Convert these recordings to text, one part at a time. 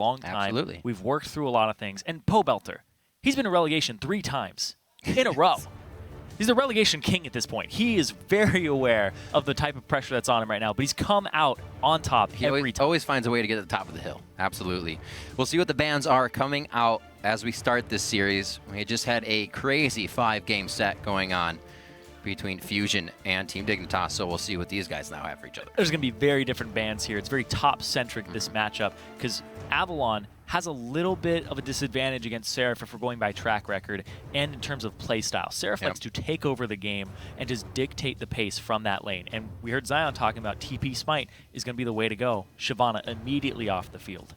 long time. Absolutely. We've worked through a lot of things. And Pobelter, he's been in relegation 3 times in a row. He's the relegation king at this point. He is very aware of the type of pressure that's on him right now, but he's come out on top every time. Always finds a way to get to the top of the hill. Absolutely. We'll see what the bans are coming out as we start this series. We just had a crazy 5-game set going on between Fusion and Team Dignitas, so we'll see what these guys now have for each other. There's going to be very different bans here. It's very top-centric, this matchup, because Avalon has a little bit of a disadvantage against Seraph if we're going by track record and in terms of play style. Seraph likes to take over the game and just dictate the pace from that lane. And we heard Zion talking about TP Smite is going to be the way to go. Shyvana immediately off the field.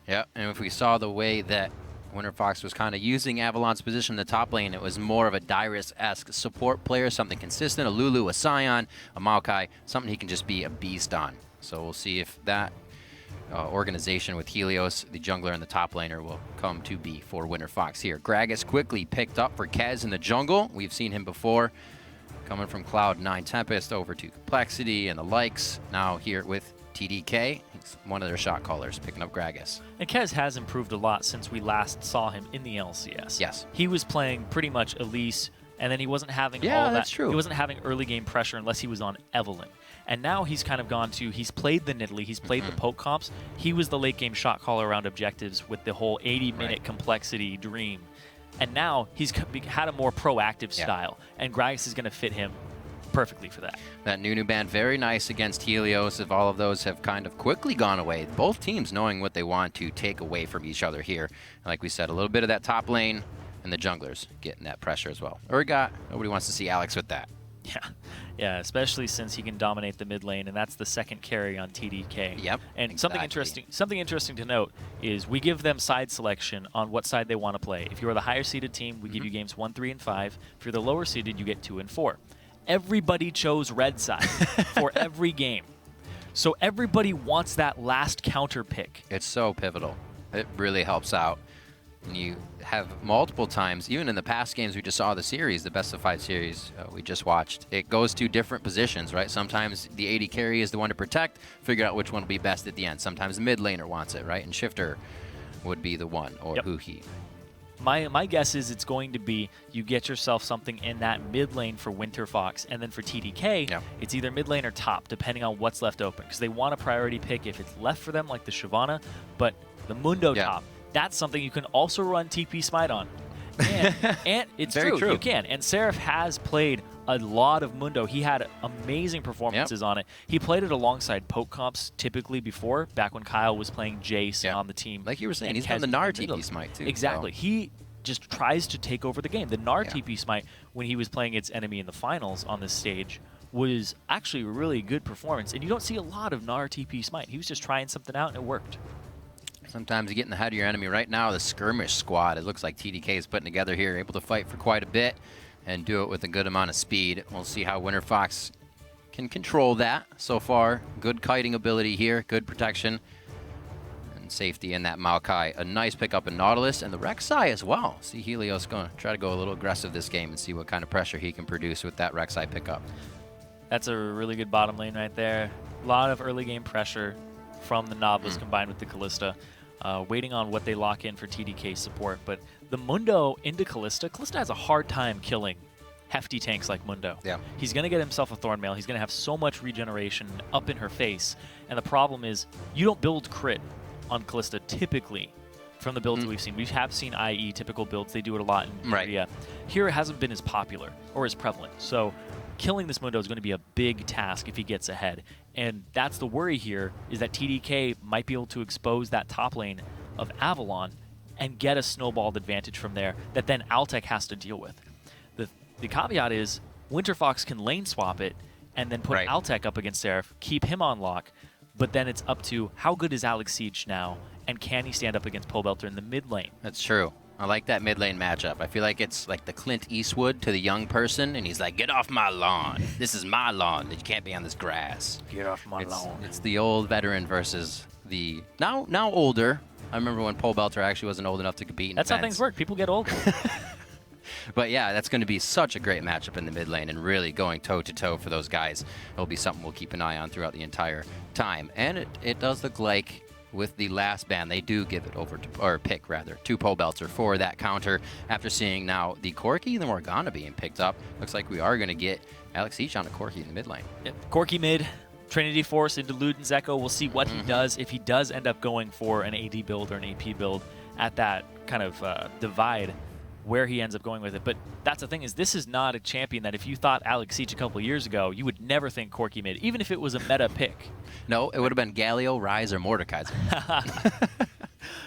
Yeah, and if we saw the way that Winterfox was kind of using Avalon's position in the top lane, it was more of a Dyrus-esque support player, something consistent, a Lulu, a Sion, a Maokai, something he can just be a beast on. So we'll see if that organization with Helios, the jungler and the top laner, will come to be for Winterfox here. Gragas quickly picked up for Kez in the jungle. We've seen him before, coming from Cloud9 Tempest over to Complexity and the likes. Now here with TDK, he's one of their shot callers, picking up Gragas. And Kez has improved a lot since we last saw him in the LCS. Yes. He was playing pretty much Elise, and then he wasn't having all that. That's true. He wasn't having early game pressure unless he was on Evelynn. And now he's kind of gone to, he's played the Nidalee, he's played the poke comps. He was the late game shot caller around objectives with the whole 80-minute Complexity dream. And now he's had a more proactive style, and Gragas is going to fit him perfectly for that. That new band, very nice against Helios. If all of those have kind of quickly gone away, both teams knowing what they want to take away from each other here. And like we said, a little bit of that top lane, and the junglers getting that pressure as well. Urgot, nobody wants to see Alex with that. Yeah, especially since he can dominate the mid lane, and that's the second carry on TDK. Yep. And exactly. something interesting to note is we give them side selection on what side they want to play. If you are the higher seeded team, we give you games 1, 3, and 5. If you're the lower seeded, you get 2 and 4. Everybody chose red side for every game. So everybody wants that last counter pick. It's so pivotal. It really helps out. And you have multiple times, even in the past games we just saw the series, the best of 5 series we just watched, it goes to different positions, right? Sometimes the AD carry is the one to protect, figure out which one will be best at the end. Sometimes the mid laner wants it, right? And Shifter would be the one, or Huhi. My guess is it's going to be you get yourself something in that mid lane for Winterfox, and then for TDK, it's either mid lane or top, depending on what's left open, because they want a priority pick if it's left for them, like the Shyvana, but the Mundo top, that's something you can also run TP Smite on. And it's true, you can. And Seraph has played a lot of Mundo. He had amazing performances on it. He played it alongside poke comps typically before, back when Kyle was playing Jace on the team. Like you were saying, he's on the Gnar TP Smite too. Exactly. So. He just tries to take over the game. The Gnar TP Smite, when he was playing its enemy in the finals on this stage, was actually a really good performance. And you don't see a lot of Gnar TP Smite. He was just trying something out and it worked. Sometimes you get in the head of your enemy. Right now, the skirmish squad, it looks like TDK is putting together here, able to fight for quite a bit and do it with a good amount of speed. We'll see how Winterfox can control that so far. Good kiting ability here, good protection and safety in that Maokai. A nice pickup in Nautilus and the Rek'Sai as well. See Helios going to try to go a little aggressive this game and see what kind of pressure he can produce with that Rek'Sai pickup. That's a really good bottom lane right there. A lot of early game pressure from the Nautilus combined with the Kalista. Waiting on what they lock in for TDK support, but the Mundo into Kalista has a hard time killing hefty tanks like Mundo. He's going to get himself a Thornmail. He's going to have so much regeneration up in her face, and the problem is you don't build crit on Kalista typically from the builds that we've seen. We have seen IE typical builds. They do it a lot in Korea. Here it hasn't been as popular or as prevalent, so killing this Mundo is going to be a big task if he gets ahead. And that's the worry here, is that TDK might be able to expose that top lane of Avalon and get a snowballed advantage from there that then Altec has to deal with. The caveat is Winterfox can lane swap it and then put Altec up against Seraph, keep him on lock, but then it's up to how good is Alex Siege now, and can he stand up against Pobelter in the mid lane? That's true. I like that mid lane matchup. I feel like it's like the Clint Eastwood to the young person, and he's like, get off my lawn. This is my lawn. You can't be on this grass. Get off my lawn. It's the old veteran versus the now older. I remember when Pobelter actually wasn't old enough to compete in That's events. how things work. People get older. But yeah, that's going to be such a great matchup in the mid lane, and really going toe-to-toe for those guys. It'll be something we'll keep an eye on throughout the entire time. And it does look like with the last ban, they do give it over to, or pick rather, to Pobelter for that counter. After seeing now the Corki and the Morgana being picked up, looks like we are going to get Alex Each on a Corki in the mid lane. Yep. Corki mid, Trinity Force into Luden's Echo. We'll see what he does. If he does end up going for an AD build or an AP build at that kind of divide, where he ends up going with it. But that's the thing, is this is not a champion that if you thought Alex Siege a couple years ago, you would never think Corki mid, even if it was a meta pick. No, it would have been Galio, Rise, or Mordekaiser.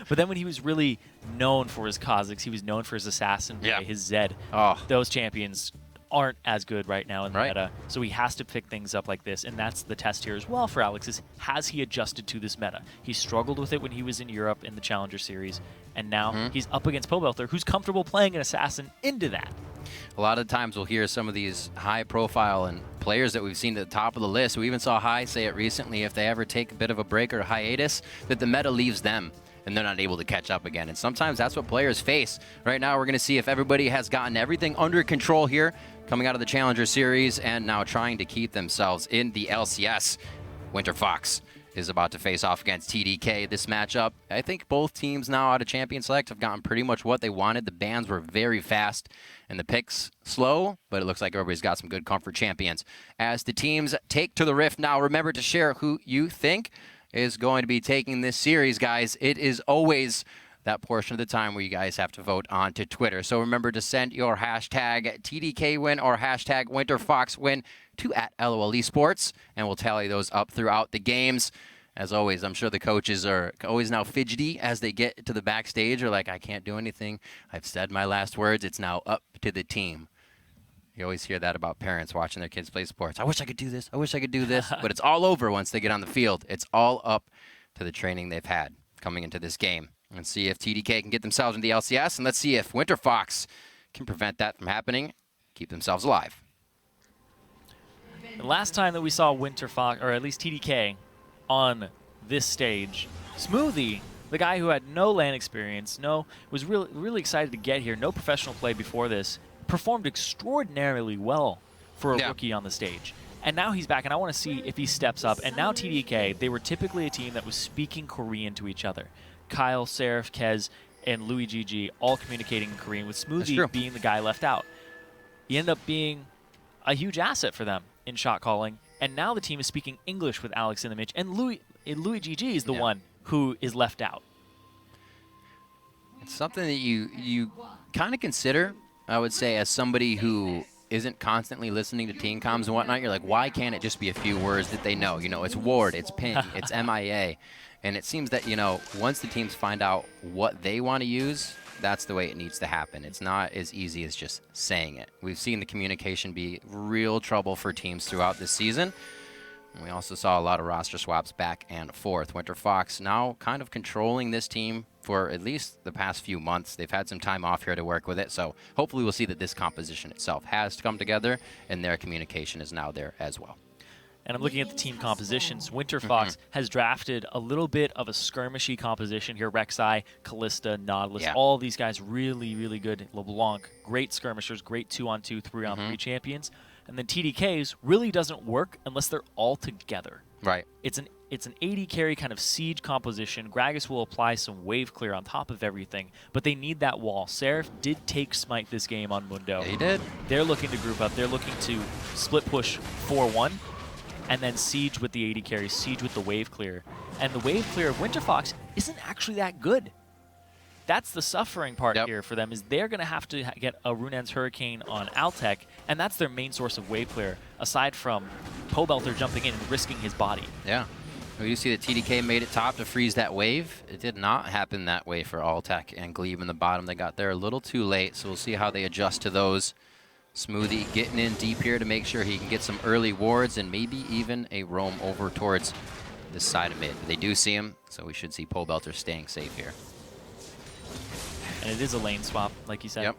But then when he was really known for his Kha'Zix, he was known for his Assassin, his Zed. Oh. Those champions aren't as good right now in the meta, so he has to pick things up like this, and that's the test here as well for Alex, is has he adjusted to this meta? He struggled with it when he was in Europe in the Challenger Series, and now he's up against Pobelter, who's comfortable playing an Assassin into that. A lot of times we'll hear some of these high-profile and players that we've seen at the top of the list. We even saw High say it recently, if they ever take a bit of a break or a hiatus, that the meta leaves them and they're not able to catch up again. And sometimes that's what players face. Right now we're going to see if everybody has gotten everything under control here, coming out of the Challenger Series and now trying to keep themselves in the LCS. Winterfox is about to face off against TDK. This matchup, I think both teams now out of Champion Select have gotten pretty much what they wanted. The bans were very fast and the picks slow, but it looks like everybody's got some good comfort champions. As the teams take to the Rift now, remember to share who you think is going to be taking this series, guys. It is always that portion of the time where you guys have to vote onto Twitter. So remember to send your hashtag TDKWin or hashtag WinterfoxWin to @LOL Esports, and we'll tally those up throughout the games. As always, I'm sure the coaches are always now fidgety as they get to the backstage, or like, I can't do anything. I've said my last words. It's now up to the team. You always hear that about parents watching their kids play sports. I wish I could do this. I wish I could do this. But it's all over once they get on the field. It's all up to the training they've had coming into this game. Let's see if TDK can get themselves into the LCS, and let's see if Winterfox can prevent that from happening, keep themselves alive. The last time that we saw Winterfox, or at least TDK, on this stage, Smoothie, the guy who had no LAN experience, was really excited to get here, no professional play before this, performed extraordinarily well for a rookie on the stage. And now he's back, and I want to see if he steps up. And now TDK, they were typically a team that was speaking Korean to each other. Kyle, Seraph, Kez, and Louis GG all communicating in Korean, with Smoothie being the guy left out. He ended up being a huge asset for them in shot calling, and now the team is speaking English with Alex in the Mitch, and Louis GG is the one who is left out. It's something that you kind of consider, I would say, as somebody who isn't constantly listening to team comms and whatnot. You're like, why can't it just be a few words that they know? You know, it's Ward, it's Ping, it's MIA. And it seems that, you know, once the teams find out what they want to use, that's the way it needs to happen. It's not as easy as just saying it. We've seen the communication be real trouble for teams throughout this season. And we also saw a lot of roster swaps back and forth. Winterfox now kind of controlling this team for at least the past few months. They've had some time off here to work with it, so hopefully we'll see that this composition itself has come together and their communication is now there as well. And I'm looking at the team compositions. Winterfox has drafted a little bit of a skirmishy composition here. Rek'Sai, Kalista, Nautilus, all these guys really, really good. LeBlanc, great skirmishers, great 2-on-2, 3-on-3 champions. And then TDK's really doesn't work unless they're all together. Right. It's an AD carry kind of siege composition. Gragas will apply some wave clear on top of everything, but they need that wall. Seraph did take Smite this game on Mundo. Yeah, he did. They're looking to group up. They're looking to split push 4-1. And then siege with the AD carry, siege with the wave clear. And the wave clear of Winterfox isn't actually that good. That's the suffering part here for them, is they're going to have to get a Runan's Hurricane on Altec, and that's their main source of wave clear, aside from Pobelter jumping in and risking his body. Yeah. We do see that TDK made it top to freeze that wave. It did not happen that way for Altec and Glebe in the bottom. They got there a little too late, so we'll see how they adjust to those. Smoothie getting in deep here to make sure he can get some early wards and maybe even a roam over towards this side of mid. But they do see him, so we should see Pobelter staying safe here. And it is a lane swap, like you said.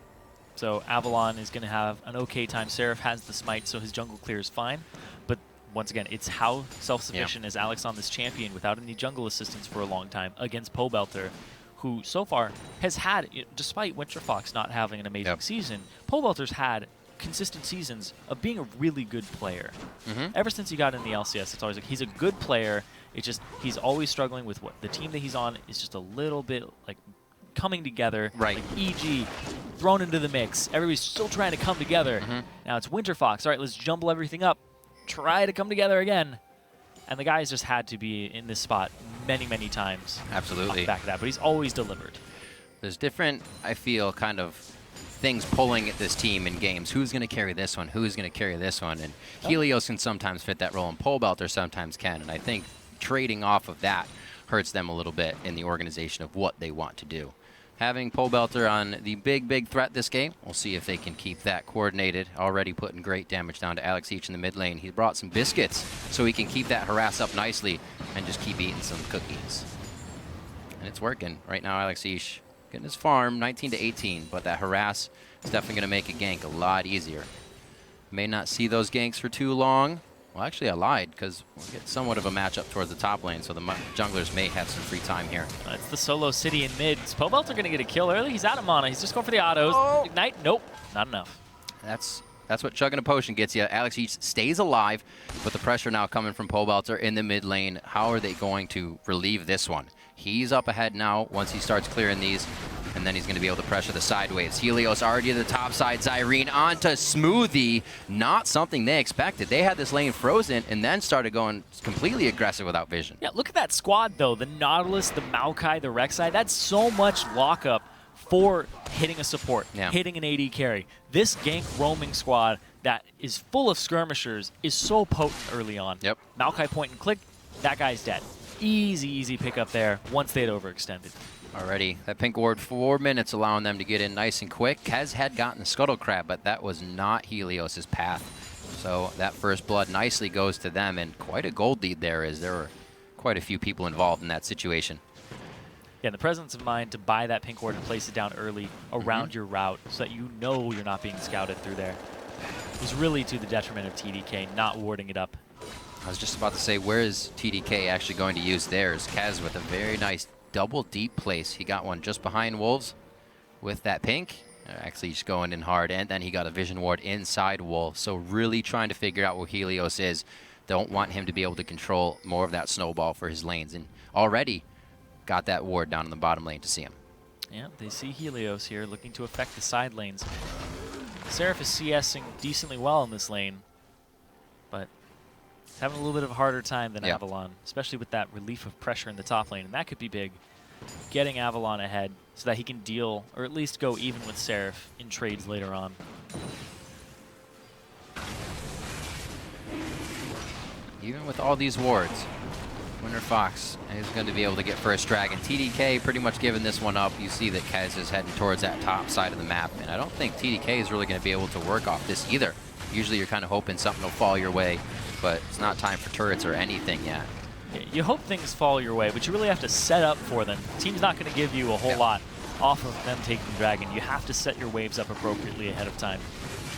So Avalon is going to have an okay time. Seraph has the smite, so his jungle clear is fine. But once again, it's how self-sufficient is Alex on this champion without any jungle assistance for a long time against Pobelter, who so far has had, despite Winterfox not having an amazing season, Pobelter's had consistent seasons of being a really good player. Ever since he got in the LCS, it's always like he's a good player. It's just he's always struggling with what the team that he's on is just a little bit like coming together. Right. Like EG thrown into the mix. Everybody's still trying to come together. Now it's Winterfox. All right, let's jumble everything up. Try to come together again. And the guy's just had to be in this spot many, many times. Absolutely. Back to that, but he's always delivered. There's different, I feel, kind of things pulling at this team in games. Who's going to carry this one? Who's going to carry this one? And Helios can sometimes fit that role, and Polebelter sometimes can. And I think trading off of that hurts them a little bit in the organization of what they want to do. Having Polebelter on the big threat this game, we'll see if they can keep that coordinated. Already putting great damage down to Alex Each in the mid lane. He brought some biscuits so he can keep that harass up nicely and just keep eating some cookies. And it's working. Right now, Alex Each getting his farm, 19 to 18, but that harass is definitely going to make a gank a lot easier. May not see those ganks for too long. Well, actually, I lied, because we'll get somewhat of a matchup towards the top lane, so the junglers may have some free time here. It's the solo city in mid. Is Polebelter going to get a kill early? He's out of mana. He's just going for the autos. Oh. Ignite? Nope. Not enough. That's what chugging a potion gets you. Alex Each stays alive, but the pressure now coming from Polebelter in the mid lane. How are they going to relieve this one? He's up ahead now once he starts clearing these, and then he's going to be able to pressure the side waves. Helios already to the top side. Zyrene onto Smoothie. Not something they expected. They had this lane frozen and then started going completely aggressive without vision. Yeah, look at that squad, though. The Nautilus, the Maokai, the Rek'Sai. That's so much lockup for hitting a support, hitting an AD carry. This gank roaming squad that is full of skirmishers is so potent early on. Yep. Maokai point and click, that guy's dead. Easy pickup there once they had overextended. Already, that pink ward 4 minutes allowing them to get in nice and quick. Kez had gotten the Scuttle Crab, but that was not Helios' path. So that first blood nicely goes to them, and quite a gold lead there, as there were quite a few people involved in that situation. Yeah, the presence of mind to buy that pink ward and place it down early around your route so that you know you're not being scouted through there is really to the detriment of TDK not warding it up. I was just about to say, where is TDK actually going to use theirs? Kez with a very nice double deep place. He got one just behind Wolves with that pink. Actually, just going in hard, and then he got a vision ward inside Wolf. So really trying to figure out what Helios is. Don't want him to be able to control more of that snowball for his lanes. And already got that ward down in the bottom lane to see him. Yeah, they see Helios here looking to affect the side lanes. Seraph is CSing decently well in this lane, but he's having a little bit of a harder time than Avalon, especially with that relief of pressure in the top lane, and that could be big. Getting Avalon ahead so that he can deal, or at least go even with Seraph in trades later on. Even with all these wards, Winterfox is going to be able to get first dragon. TDK pretty much giving this one up. You see that Kez is heading towards that top side of the map, and I don't think TDK is really going to be able to work off this either. Usually you're kind of hoping something will fall your way, but it's not time for turrets or anything yet. You hope things fall your way, but you really have to set up for them. The team's not going to give you a whole lot off of them taking dragon. You have to set your waves up appropriately ahead of time.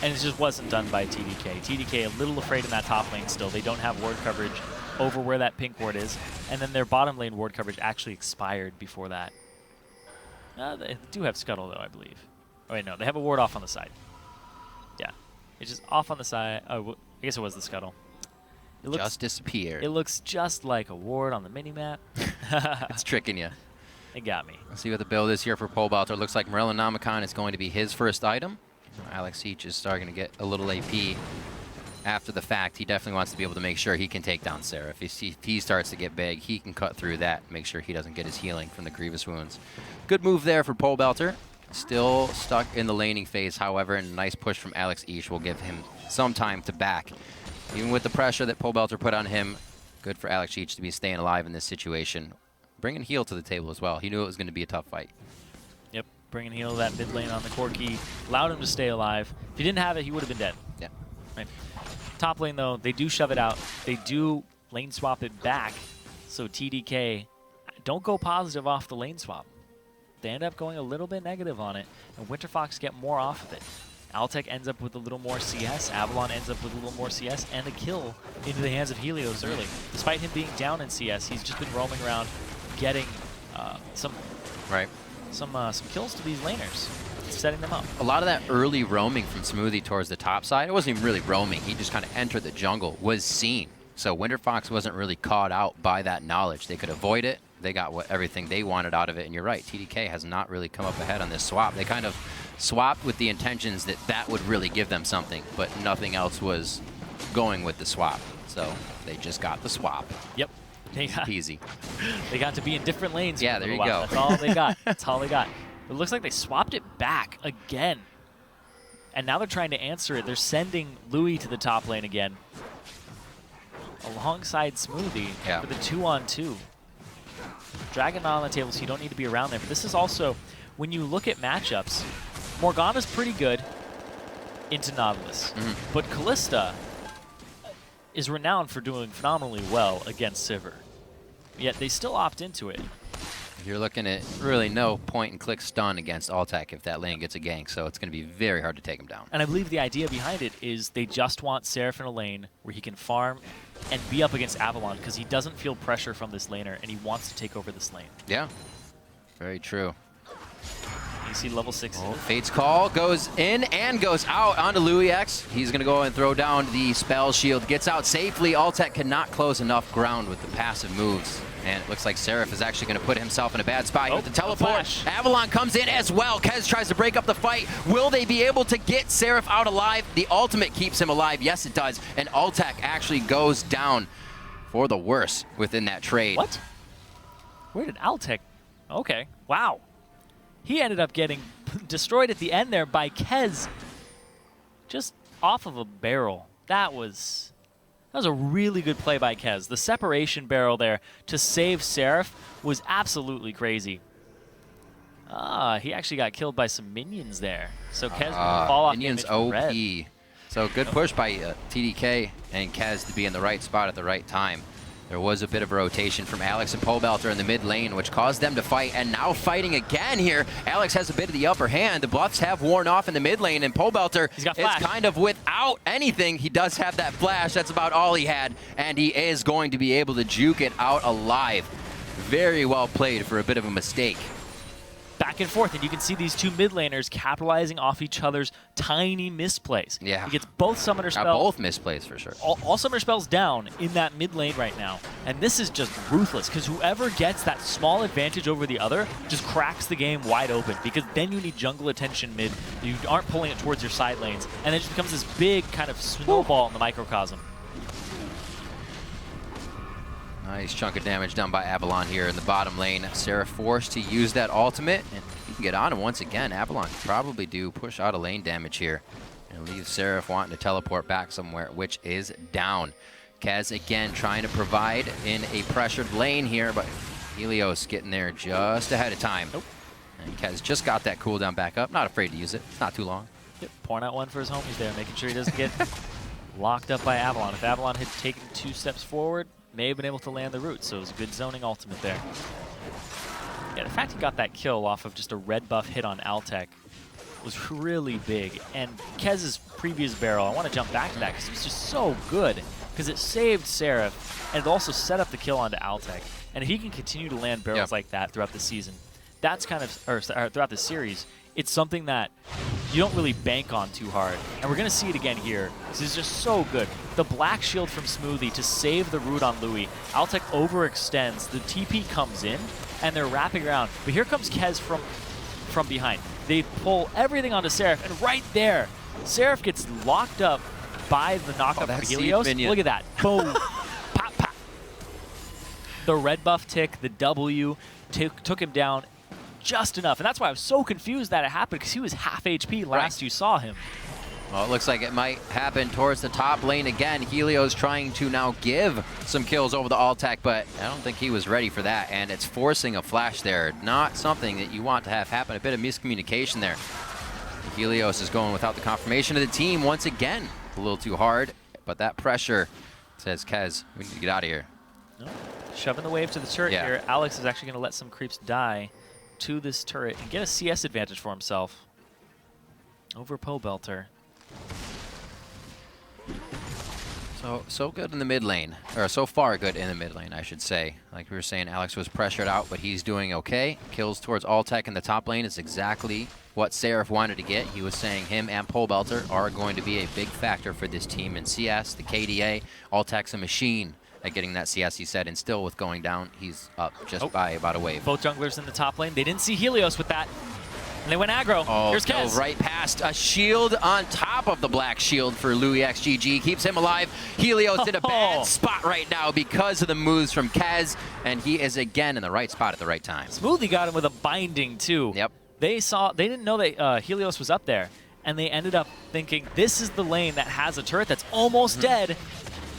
And it just wasn't done by TDK. TDK a little afraid in that top lane still. They don't have ward coverage over where that pink ward is. And then their bottom lane ward coverage actually expired before that. They do have Scuttle, though, I believe. Oh, wait, no. They have a ward off on the side. Yeah. It's just off on the side. Oh, I guess it was the Scuttle. It looks, just disappeared. It looks just like a ward on the mini-map. It's tricking you. It got me. Let's see what the build is here for Polebelter. Looks like Morellonomicon is going to be his first item. Alex Each is starting to get a little AP after the fact. He definitely wants to be able to make sure he can take down Sarah. If he starts to get big, he can cut through that and make sure he doesn't get his healing from the grievous wounds. Good move there for Polebelter. Still stuck in the laning phase, however, and a nice push from Alex Each will give him some time to back. Even with the pressure that Polebelter put on him, good for Alex Each to be staying alive in this situation. Bringing heal to the table as well. He knew it was going to be a tough fight. Yep, bringing heal that mid lane on the Corki allowed him to stay alive. If he didn't have it, he would have been dead. Yeah. Right. Top lane, though, they do shove it out. They do lane swap it back. So TDK, don't go positive off the lane swap. They end up going a little bit negative on it, and Winterfox get more off of it. Altec ends up with a little more CS, Avalon ends up with a little more CS, and a kill into the hands of Helios early. Despite him being down in CS, he's just been roaming around getting some kills to these laners, setting them up. A lot of that early roaming from Smoothie towards the top side, it wasn't even really roaming. He just kind of entered the jungle, was seen. So Winterfox wasn't really caught out by that knowledge. They could avoid it. They got everything they wanted out of it. And you're right, TDK has not really come up ahead on this swap. They kind of swapped with the intentions that that would really give them something, but nothing else was going with the swap. So they just got the swap. Yep. Easy. They got to be in different lanes. Yeah, there you go. That's all they got. That's all they got. It looks like they swapped it back again. And now they're trying to answer it. They're sending Louis to the top lane again. Alongside Smoothie for the 2-on-2. Dragon not on the table, so you don't need to be around there. But this is also, when you look at matchups, Morgana's pretty good into Nautilus. But Kalista is renowned for doing phenomenally well against Sivir. Yet they still opt into it. You're looking at really no point-and-click stun against Altec if that lane gets a gank, so it's going to be very hard to take him down. And I believe the idea behind it is they just want Seraph in a lane where he can farm and be up against Avalon because he doesn't feel pressure from this laner and he wants to take over this lane. Yeah, very true. You see level 6. Oh, Fate's Call goes in and goes out onto Louis X. He's going to go and throw down the spell shield. Gets out safely. Altec cannot close enough ground with the passive moves. And it looks like Seraph is actually going to put himself in a bad spot with the teleport. Avalon comes in as well. Kez tries to break up the fight. Will they be able to get Seraph out alive? The ultimate keeps him alive. Yes, it does. And Altec actually goes down for the worse within that trade. What? Where did Altec? Okay. Wow. He ended up getting destroyed at the end there by Kez. Just off of a barrel. That was a really good play by Kez. The separation barrel there to save Seraph was absolutely crazy. He actually got killed by some minions there. So Kez will fall off minions OP. Red. So good push by TDK and Kez to be in the right spot at the right time. There was a bit of a rotation from Alex and Pobelter in the mid lane, which caused them to fight, and now fighting again here. Alex has a bit of the upper hand. The buffs have worn off in the mid lane, and Pobelter is kind of without anything. He does have that flash. That's about all he had, and he is going to be able to juke it out alive. Very well played for a bit of a mistake. Back and forth, and you can see these two mid laners capitalizing off each other's tiny misplays. Yeah. He gets both summoner spells. Both misplays for sure. All summoner spells down in that mid lane right now. And this is just ruthless, because whoever gets that small advantage over the other just cracks the game wide open, because then you need jungle attention mid. You aren't pulling it towards your side lanes. And it just becomes this big kind of snowball in the microcosm. Nice chunk of damage done by Avalon here in the bottom lane. Seraph forced to use that ultimate, and he can get on him once again. Avalon can probably do push out of lane damage here and leave Seraph wanting to teleport back somewhere, which is down. Kez again trying to provide in a pressured lane here, but Helios getting there just ahead of time. Nope. And Kez just got that cooldown back up. Not afraid to use it. It's not too long. Yep, pouring out one for his homies there, making sure he doesn't get locked up by Avalon. If Avalon had taken 2 steps forward, may have been able to land the root, so it was a good zoning ultimate there. Yeah, the fact he got that kill off of just a red buff hit on Altec was really big. And Kez's previous barrel, I want to jump back to that because it was just so good, because it saved Seraph and it also set up the kill onto Altec. And if he can continue to land barrels like that throughout the season, that's kind of, or throughout the series, it's something that you don't really bank on too hard. And we're going to see it again here. This is just so good. The black shield from Smoothie to save the root on Louis. Altec overextends. The TP comes in, and they're wrapping around. But here comes Kez from behind. They pull everything onto Seraph, and right there, Seraph gets locked up by the knockup from Helios. Look at that. Boom. Pop, pop. The red buff tick, the W, took him down just enough. And that's why I was so confused that it happened, because he was half HP last you saw him. Well, it looks like it might happen towards the top lane again. Helios trying to now give some kills over the Altec, but I don't think he was ready for that, and it's forcing a flash there. Not something that you want to have happen. A bit of miscommunication there. Helios is going without the confirmation of the team once again. A little too hard, but that pressure says, Kez, we need to get out of here. No. Shoving the wave to the turret here. Alex is actually going to let some creeps die to this turret and get a CS advantage for himself over Pobelter. So good in the mid lane, or so far good in the mid lane, I should say. Like we were saying, Alex was pressured out, but he's doing okay. Kills towards Altec in the top lane is exactly what Seraph wanted to get. He was saying him and Pole Belter are going to be a big factor for this team in CS, the KDA. Altec's a machine at getting that CS, he said, and still with going down, he's up just by about a wave. Both junglers in the top lane. They didn't see Helios with that. And they went aggro. Oh, here's Kez. Right past a shield on top of the black shield for Louis XGG. Keeps him alive. Helios in a bad spot right now because of the moves from Kez, and he is again in the right spot at the right time. Smoothie got him with a binding, too. Yep. They didn't know that Helios was up there, and they ended up thinking, this is the lane that has a turret that's almost dead.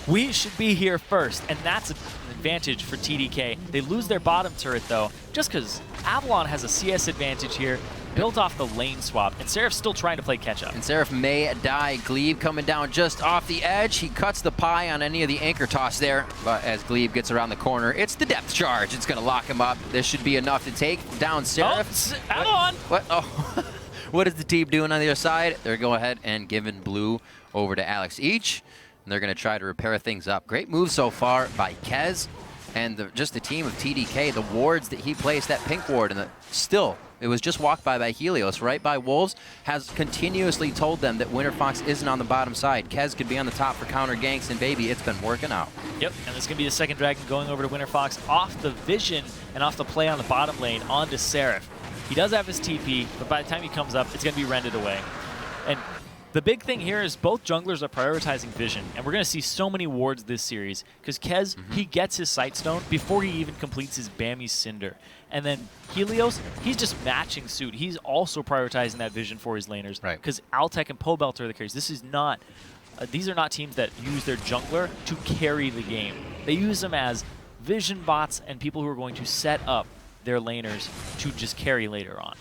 We should be here first, and that's an advantage for TDK. They lose their bottom turret, though, just because Avalon has a CS advantage here, built off the lane swap, and Seraph's still trying to play catch-up. And Seraph may die. Glebe coming down just off the edge. He cuts the pie on any of the anchor toss there, but as Glebe gets around the corner, it's the depth charge. It's going to lock him up. This should be enough to take down Seraph. Oh, Avalon! What? Oh. What is the team doing on the other side? They're going ahead and giving blue over to Alex each. And they're going to try to repair things up. Great move so far by Kez and just the team of TDK. The wards that he placed, that pink ward, and still, it was just walked by Helios, right by Wolves, has continuously told them that Winterfox isn't on the bottom side. Kez could be on the top for counter ganks, and baby, it's been working out. Yep, and this is going to be the second dragon going over to Winterfox off the vision and off the play on the bottom lane onto Seraph. He does have his TP, but by the time he comes up, it's going to be rended away. And the big thing here is both junglers are prioritizing vision, and we're going to see so many wards this series because Kez, he gets his Sightstone before he even completes his Bammy Cinder. And then Helios, he's just matching suit. He's also prioritizing that vision for his laners because Altec and Pole Belter are the carries. This is not, these are not teams that use their jungler to carry the game. They use them as vision bots and people who are going to set up their laners to just carry later on.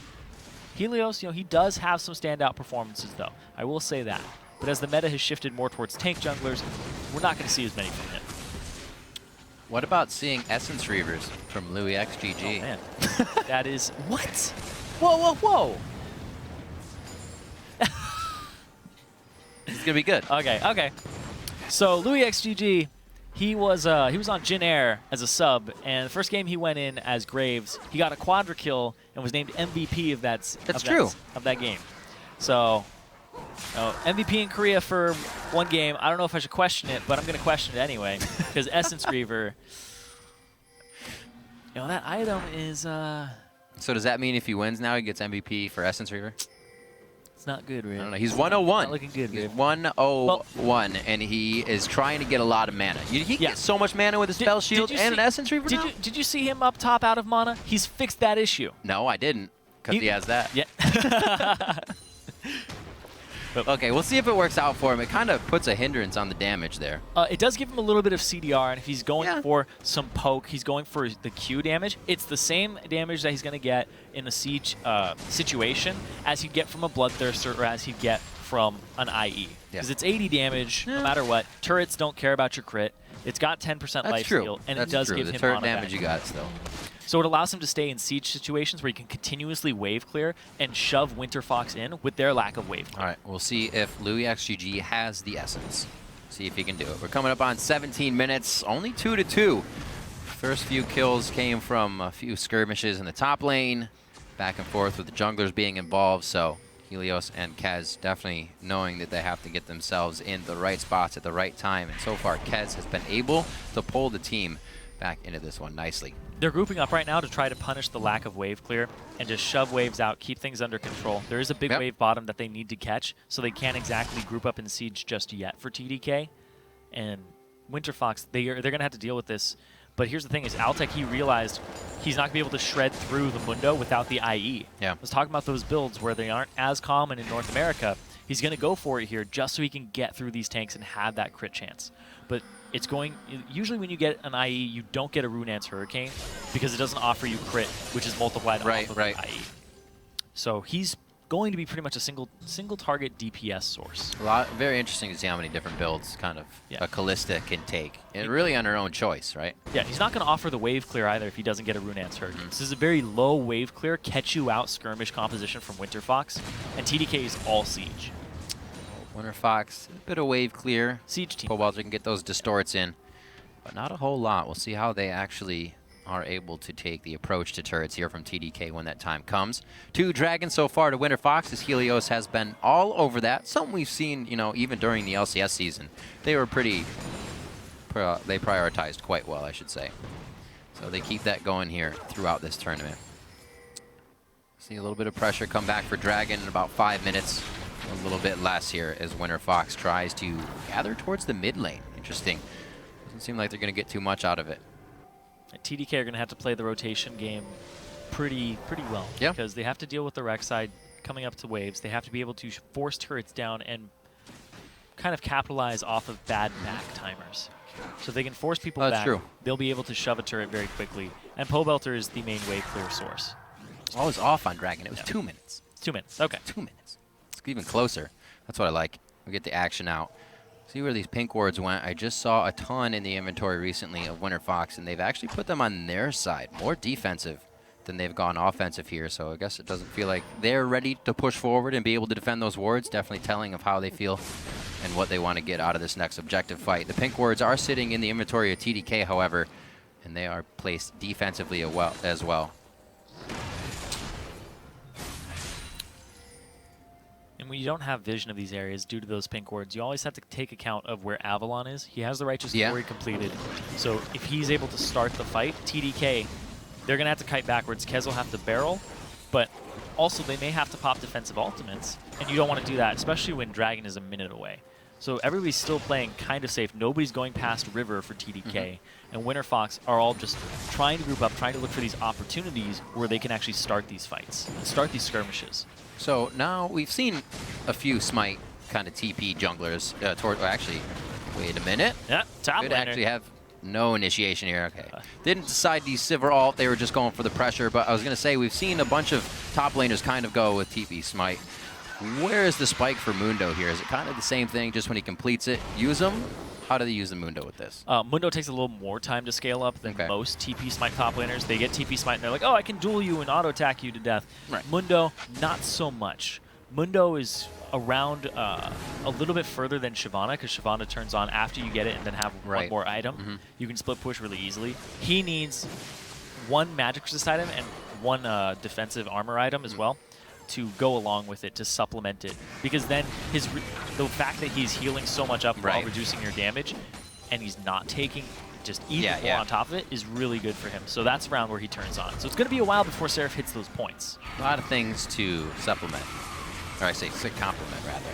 Helios, he does have some standout performances, though. I will say that. But as the meta has shifted more towards tank junglers, we're not going to see as many from him. What about seeing Essence Reavers from Louis XGG? Oh, man. That is... What? Whoa, whoa, whoa! It's going to be good. Okay. So, Louis XGG, he was on Jin Air as a sub, and the first game he went in as Graves, he got a quadra kill and was named MVP of that game. So, MVP in Korea for one game. I don't know if I should question it, but I'm going to question it anyway because Essence Reaver, that item is. So does that mean if he wins now, he gets MVP for Essence Reaver? It's not good, Rick. I don't know. He's 101. Not looking good, He's 101, and he is trying to get a lot of mana. He gets so much mana with his Spell Shield and an Essence Reaver now? Did you see him up top out of mana? He's fixed that issue. No, I didn't, because he has that. Yeah. Okay, we'll see if it works out for him. It kind of puts a hindrance on the damage there. It does give him a little bit of CDR, and if he's going for some poke, he's going for the Q damage. It's the same damage that he's going to get in the siege situation as he'd get from a Bloodthirster or as he'd get from an IE. Because it's 80 damage no matter what. Turrets don't care about your crit. It's got 10% life steal, and it does give him turret damage back. You got still. So it allows him to stay in siege situations where he can continuously wave clear and shove Winterfox in with their lack of wave clear. All right, we'll see if Louis XGG has the essence. See if he can do it. We're coming up on 17 minutes, only 2-2. First few kills came from a few skirmishes in the top lane, back and forth with the junglers being involved, so Helios and Kez definitely knowing that they have to get themselves in the right spots at the right time, and so far Kez has been able to pull the team back into this one nicely. They're grouping up right now to try to punish the lack of wave clear and just shove waves out, keep things under control. There is a big wave bottom that they need to catch, so they can't exactly group up in siege just yet for TDK. And Winterfox, they're going to have to deal with this. But here's the thing is Altec, he realized he's not going to be able to shred through the Mundo without the IE. Yeah. Let's talk about those builds where they aren't as common in North America. He's going to go for it here just so he can get through these tanks and have that crit chance. But it's going, usually when you get an IE, you don't get a Runeance Hurricane because it doesn't offer you crit, which is multiplied off of the IE. So he's going to be pretty much a single target DPS source. Very interesting to see how many different builds kind of a Callista can take. And really on her own choice, right? Yeah, he's not going to offer the wave clear either if he doesn't get a Runeance Hurricane. This is a very low wave clear, catch you out skirmish composition from Winterfox, and TDK is all siege. Winterfox, a bit of wave clear. Siege team. Pobelter can get those distorts in, but not a whole lot. We'll see how they actually are able to take the approach to turrets here from TDK when that time comes. 2 Dragons so far to Winterfox, as Helios has been all over that. Something we've seen, you know, even during the LCS season. They were pretty, they prioritized quite well, I should say. So they keep that going here throughout this tournament. See a little bit of pressure come back for Dragon in about 5 minutes. A little bit less here as Winterfox tries to gather towards the mid lane. Interesting. Doesn't seem like they're going to get too much out of it. TDK are going to have to play the rotation game pretty well. Yeah. Because they have to deal with the Rex side coming up to waves. They have to be able to force turrets down and kind of capitalize off of bad back timers. So they can force people back. True. They'll be able to shove a turret very quickly. And Pobelter is the main wave clear source. I was off on Dragon. It was 2 minutes. 2 minutes. Okay. 2 minutes. It's even closer. That's what I like. We get the action out. See where these pink wards went. I just saw a ton in the inventory recently of Winterfox, and they've actually put them on their side. More defensive than they've gone offensive here, so I guess it doesn't feel like they're ready to push forward and be able to defend those wards. Definitely telling of how they feel and what they want to get out of this next objective fight. The pink wards are sitting in the inventory of TDK, however, and they are placed defensively as well. And when you don't have vision of these areas due to those pink wards, you always have to take account of where Avalon is. He has the Righteous Glory completed. So if he's able to start the fight, TDK, they're going to have to kite backwards. Kez will have to barrel, but also they may have to pop defensive ultimates, and you don't want to do that, especially when Dragon is a minute away. So everybody's still playing kind of safe. Nobody's going past River for TDK, and Winterfox are all just trying to group up, trying to look for these opportunities where they can actually start these fights, start these skirmishes. So now we've seen a few Smite kind of TP junglers actually, wait a minute. Yeah, top Could laner. actually have no initiation here. Okay. Didn't decide to Sivir ult. They were just going for the pressure, but I was going to say we've seen a bunch of top laners kind of go with TP Smite. Where is the spike for Mundo here? Is it kind of the same thing, just when he completes it, use them? How do they use the Mundo with this? Mundo takes a little more time to scale up than most TP Smite top laners. They get TP Smite and they're like, oh, I can duel you and auto-attack you to death. Right. Mundo, not so much. Mundo is around a little bit further than Shyvana, because Shyvana turns on after you get it and then have one more item. You can split push really easily. He needs one magic resist item and one defensive armor item as well to go along with it, to supplement it, because then the fact that he's healing so much up while reducing your damage, and he's not taking just even more on top of it, is really good for him. So that's around where he turns on. So it's going to be a while before Seraph hits those points. A lot of things to supplement, or I say complement rather.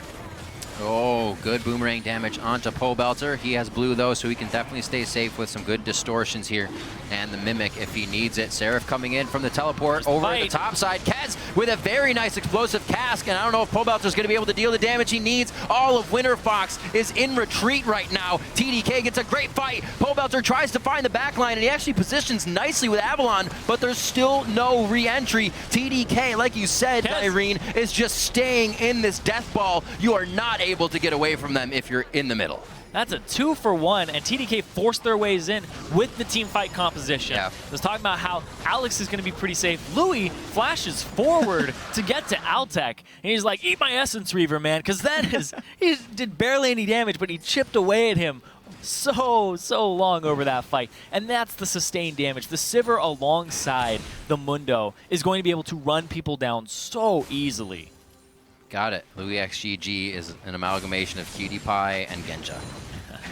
Oh, good boomerang damage onto Pobelter. He has blue though, so he can definitely stay safe with some good distortions here. And the Mimic if he needs it. Seraph coming in from the teleport over the top side. Kez with a very nice explosive cask, and I don't know if Pobelter's going to be able to deal the damage he needs. All of Winterfox is in retreat right now. TDK gets a great fight. Pobelter tries to find the backline, and he actually positions nicely with Avalon, but there's still no re-entry. TDK, like you said, Irene, is just staying in this death ball. You are not able to get away from them if you're in the middle. That's a 2-for-1, and TDK forced their ways in with the team fight composition. I was talking about how Alex is going to be pretty safe. Louis flashes forward to get to Altec, and he's like, eat my Essence Reaver, man, because he did barely any damage, but he chipped away at him so long over that fight. And that's the sustained damage. The Sivir alongside the Mundo is going to be able to run people down so easily. Got it. Louis XGG is an amalgamation of Cutie Pie and Genja.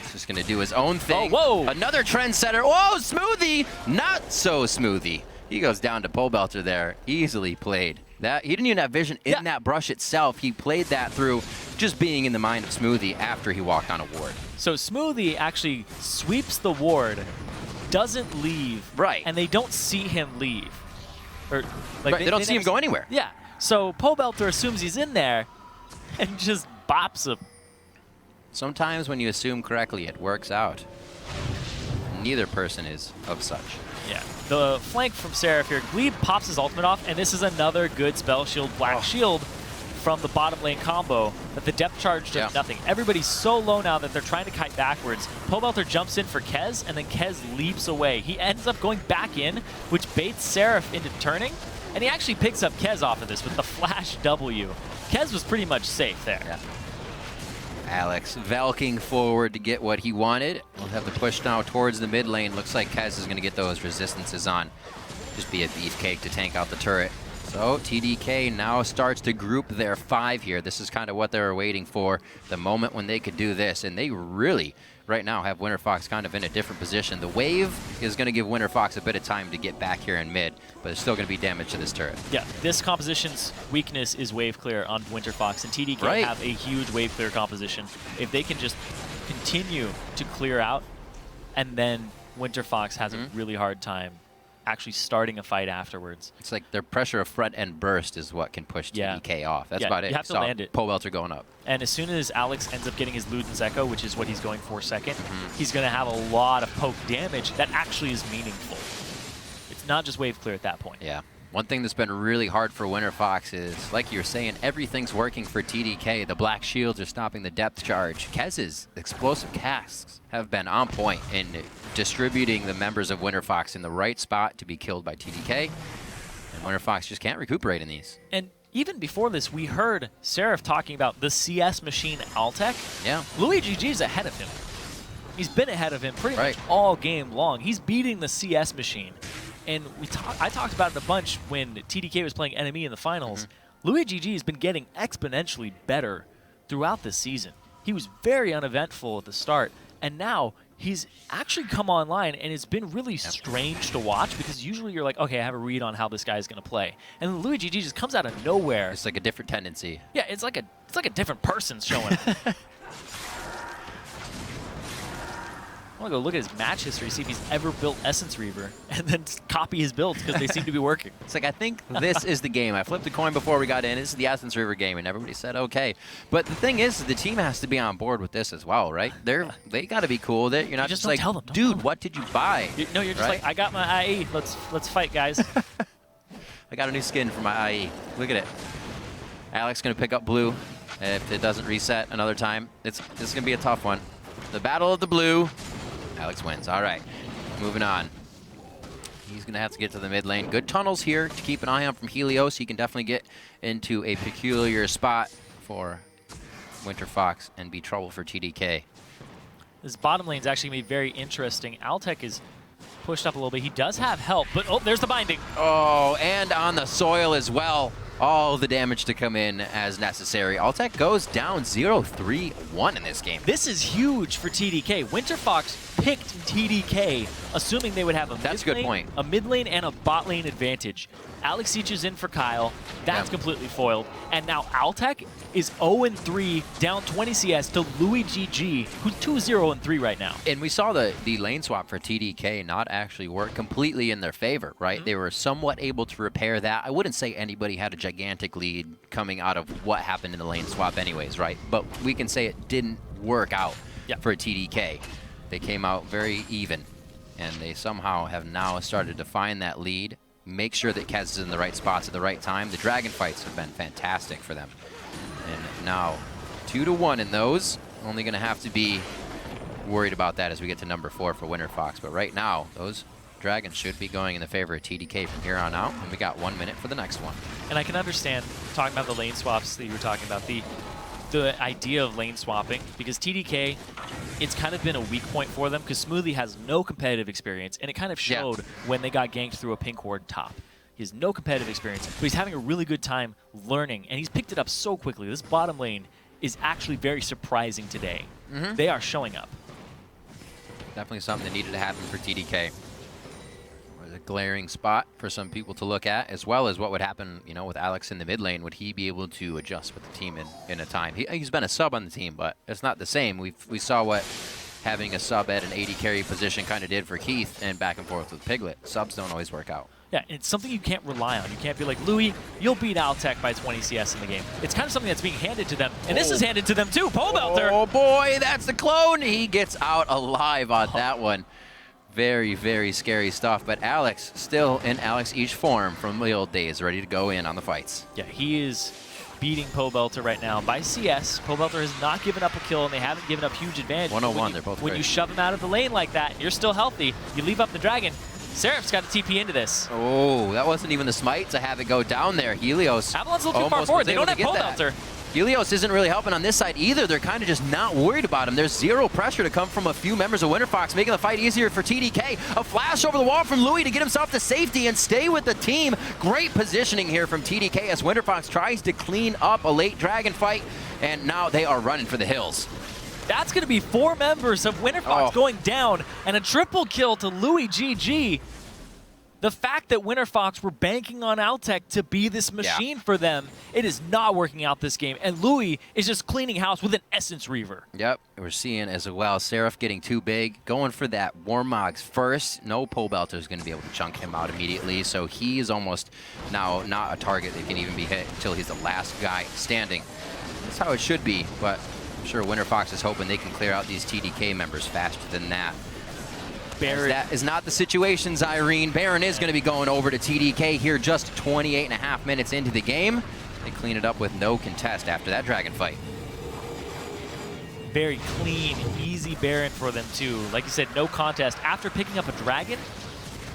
He's just going to do his own thing. Oh, whoa! Another trendsetter. Whoa, Smoothie! Not so Smoothie. He goes down to Pobelter there. Easily played. That he didn't even have vision in that brush itself. He played that through just being in the mind of Smoothie after he walked on a ward. So Smoothie actually sweeps the ward, doesn't leave, and they don't see him leave. Or like they don't see him go anywhere. Yeah. So Pobelter assumes he's in there and just bops him. Sometimes when you assume correctly, it works out. Neither person is of such. Yeah. The flank from Seraph here. Glebe pops his ultimate off, and this is another good spell shield, black shield from the bottom lane combo, but the depth charge does nothing. Everybody's so low now that they're trying to kite backwards. Pobelter jumps in for Kez, and then Kez leaps away. He ends up going back in, which baits Seraph into turning, and he actually picks up Kez off of this with the flash W. Kez was pretty much safe there. Alex velking forward to get what he wanted. We'll have the push now towards the mid lane. Looks like Kez is going to get those resistances on. Just be a beefcake to tank out the turret. So TDK now starts to group their 5 here. This is kind of what they were waiting for, the moment when they could do this. And they really, right now, have Winterfox kind of in a different position. The wave is going to give Winterfox a bit of time to get back here in mid, but there's still going to be damage to this turret. Yeah, this composition's weakness is wave clear on Winterfox, and TDK have a huge wave clear composition. If they can just continue to clear out, and then Winterfox has a really hard time actually starting a fight afterwards. It's like their pressure of front end burst is what can push TDK off. That's about it. You have to land it. Pole belter going up. And as soon as Alex ends up getting his Luden's Echo, which is what he's going for second, he's going to have a lot of poke damage that actually is meaningful. It's not just wave clear at that point. Yeah. One thing that's been really hard for Winterfox is, like you're saying, everything's working for TDK. The black shields are stopping the depth charge. Kez's explosive casks have been on point in distributing the members of Winterfox in the right spot to be killed by TDK. And Winterfox just can't recuperate in these. And even before this, we heard Seraph talking about the CS machine Altec. Yeah. LuiGG's ahead of him. He's been ahead of him pretty much all game long. He's beating the CS machine. And I talked about it a bunch when TDK was playing Enemy in the finals. LuiGG has been getting exponentially better throughout this season. He was very uneventful at the start, and now he's actually come online, and it's been really strange to watch because usually you're like, okay, I have a read on how this guy's going to play. And then LuiGG just comes out of nowhere. It's like a different tendency. Yeah, it's like a different person showing up. I want to go look at his match history, see if he's ever built Essence Reaver, and then copy his builds because they seem to be working. It's like, I think this is the game. I flipped a coin before we got in. This is the Essence Reaver game, and everybody said, okay. But the thing is, the team has to be on board with this as well, right? They got to be cool with it. You're not just like, dude, what did you buy? No, you're just like, I got my IE. Let's fight, guys. I got a new skin for my IE. Look at it. Alex going to pick up blue if it doesn't reset another time. It's going to be a tough one. The Battle of the Blue. Alex wins. All right, moving on. He's going to have to get to the mid lane. Good tunnels here to keep an eye on from Helios. He can definitely get into a peculiar spot for Winterfox and be trouble for TDK. This bottom lane is actually going to be very interesting. Altec is pushed up a little bit. He does have help, but oh, there's the binding. Oh, and on the soil as well. All the damage to come in as necessary. Altec goes down 0-3-1 in this game. This is huge for TDK. Winterfox picked TDK, assuming they would have a mid lane and a bot lane advantage. Alex Seach is in for Kyle. That's completely foiled. And now Altec is 0-3, down 20 CS to LuiGG, who's 2-0-3 right now. And we saw the lane swap for TDK not actually work completely in their favor, right? They were somewhat able to repair that. I wouldn't say anybody had a gigantic lead coming out of what happened in the lane swap anyways, right? But we can say it didn't work out for TDK. They came out very even, and they somehow have now started to find that lead. Make sure that Kez is in the right spots at the right time. The dragon fights have been fantastic for them. And now 2-1 in those. Only going to have to be worried about that as we get to number 4 for Winterfox. But right now, those dragons should be going in the favor of TDK from here on out. And we got 1 minute for the next one. And I can understand, talking about the lane swaps that you were talking about, the idea of lane swapping, because TDK, it's kind of been a weak point for them because Smoothie has no competitive experience, and it kind of showed when they got ganked through a pink ward top. He has no competitive experience, but he's having a really good time learning, and he's picked it up so quickly. This bottom lane is actually very surprising today. They are showing up. Definitely something that needed to happen for TDK. A glaring spot for some people to look at, as well as what would happen, you know, with Alex in the mid lane. Would he be able to adjust with the team in a time? He's been a sub on the team, but it's not the same. We saw what having a sub at an AD carry position kind of did for Keith, and back and forth with Piglet. Subs don't always work out. Yeah, it's something you can't rely on. You can't be like, Louis, you'll beat Altec by 20 CS in the game. It's kind of something that's being handed to them, and this is handed to them too. Pole belter. Oh boy, that's the clone. He gets out alive on that one. Very, very scary stuff, but Alex still in Alex Each form from the old days, ready to go in on the fights. Yeah, he is beating Pobelter right now by CS. Pobelter has not given up a kill, and they haven't given up huge advantage. 101, they're both When great. you shove him out of the lane like that, you're still healthy. You leave up the dragon. Seraph's got to TP into this. Oh, that wasn't even the smite to have it go down there. Helios Avalon's a little too far forward. They don't have Pobelter. Helios isn't really helping on this side either. They're kind of just not worried about him. There's zero pressure to come from a few members of Winterfox, making the fight easier for TDK. A flash over the wall from Louis to get himself to safety and stay with the team. Great positioning here from TDK as Winterfox tries to clean up a late dragon fight, and now they are running for the hills. That's going to be 4 members of Winterfox going down, and a triple kill to Louis GG. The fact that Winterfox were banking on Altec to be this machine for them, it is not working out this game. And Louis is just cleaning house with an Essence Reaver. Yep, we're seeing as well Seraph getting too big, going for that Warmogs first. No pole belter is going to be able to chunk him out immediately, so he is almost now not a target that can even be hit until he's the last guy standing. That's how it should be, but I'm sure Winterfox is hoping they can clear out these TDK members faster than that. Baron. That is not the situation, Irene. Baron is going to be going over to TDK here just 28.5 minutes into the game. They clean it up with no contest after that dragon fight. Very clean, easy Baron for them too. Like you said, no contest. After picking up a dragon,